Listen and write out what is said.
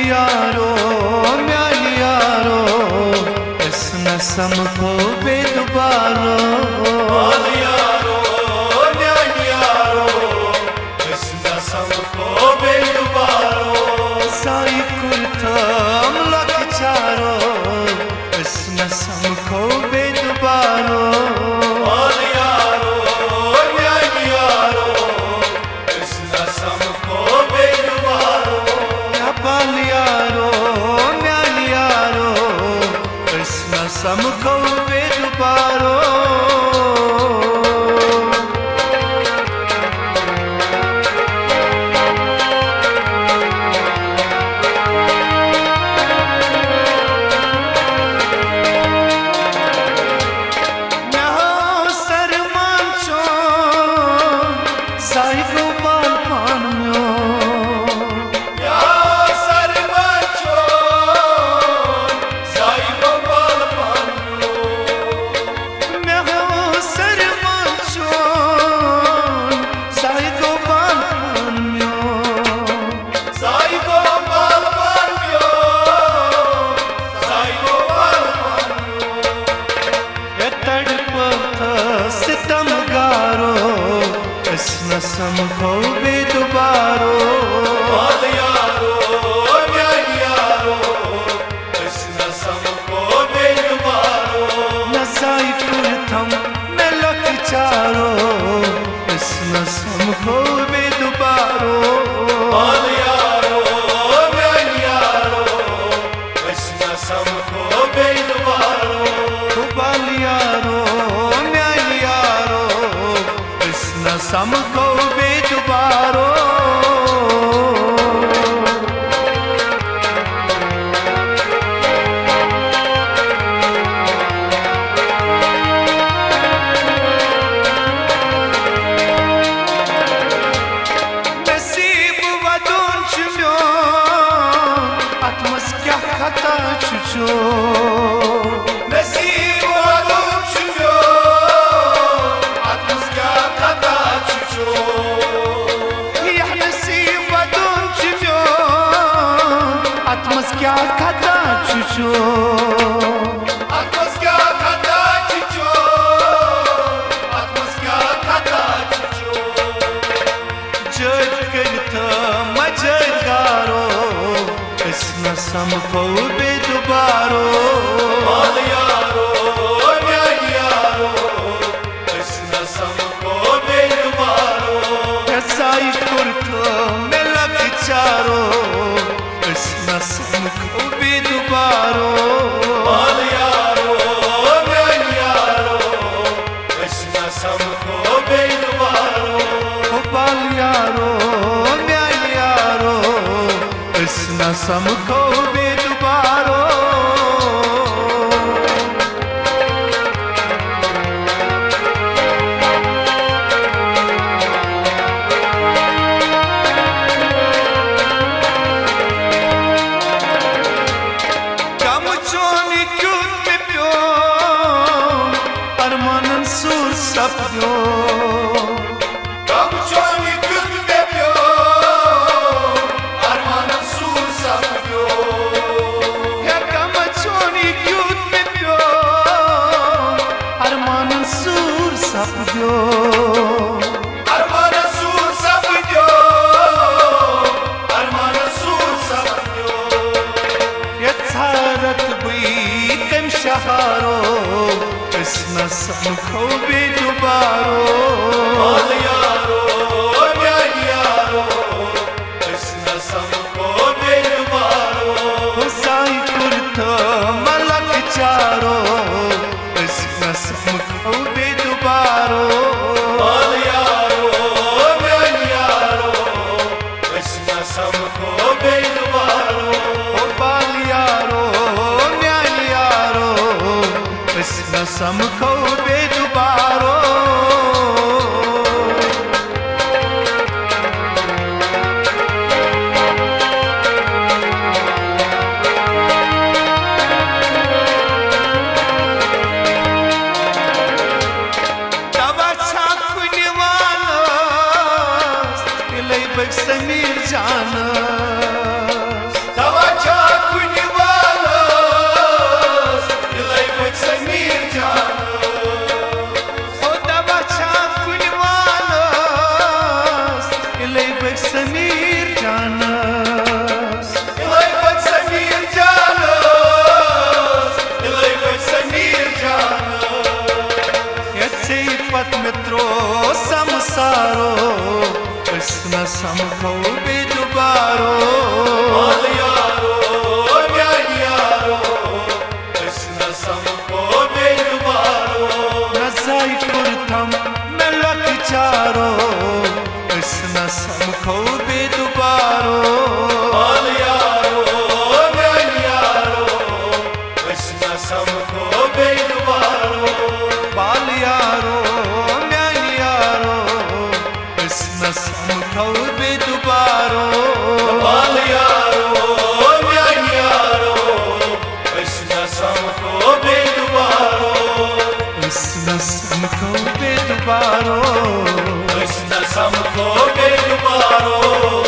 यारो म्याली यारो इस नसम को बेदुबारो यारो म्याली यारो इस नसम को बेदुबारो साई कुर्तम लग चारो इस नसम को बेदुबारो यारो म्याली यारो इस नसम को बेदुबारो बाल यारो म्याली यारो इस नसम को बेदुबारो नसम को बेदुबारो यारो म्याली यारो इस नसम को बेदुबारो नसाई कुर्तम में लग चारो इस नसम को बेदुबारो यारो म्याली यारो इस नसम को बेदुबारो बाल यारो म्याली यारो इस नसम को बेदुबारो नसीब वदुन चुम्यो atmos क्या खता चुचो नसीब वदुन चुम्यो atmos क्या खता चुचो यह नसीब वदुन चुम्यो atmos क्या खता चुचो atmos क्या खता चुचो atmos क्या खता चुचो जज करता मजगारो इस नसम को बेदुबारो यारो म्याली यारो इस नसम को बेदुबारो साई कुर्तो में लग चारो इस नसम को बेदुबारो यारो म्याली यारो इस नसम को बेदुबारो बाल यारो म्याली यारो इस नसम को बेदुबारो कम चोनी क्यों में प्यो अरमानन सुर सपयो कम चोनी क्युत में प्यो अरमान सूर सब प्यो कम चोनी क्यों में प्यो अरमानन सुर सपयो अरमान सूर सब प्यो अरमान सूर सब प्यो यथारत बुई कम शहारो इस नसम को बेदुबारो यारो म्याली यारो इस नसम को बेदुबारो साई कुर्तो मलक चारो इस नसम को बेदुबारो यारो म्याली यारो इस नसम को बेदुबारो बाल यारो म्याली यारो इस नसम को बेदुबारो Hüsnü samko bedubaro Hüsnü samko bedubaro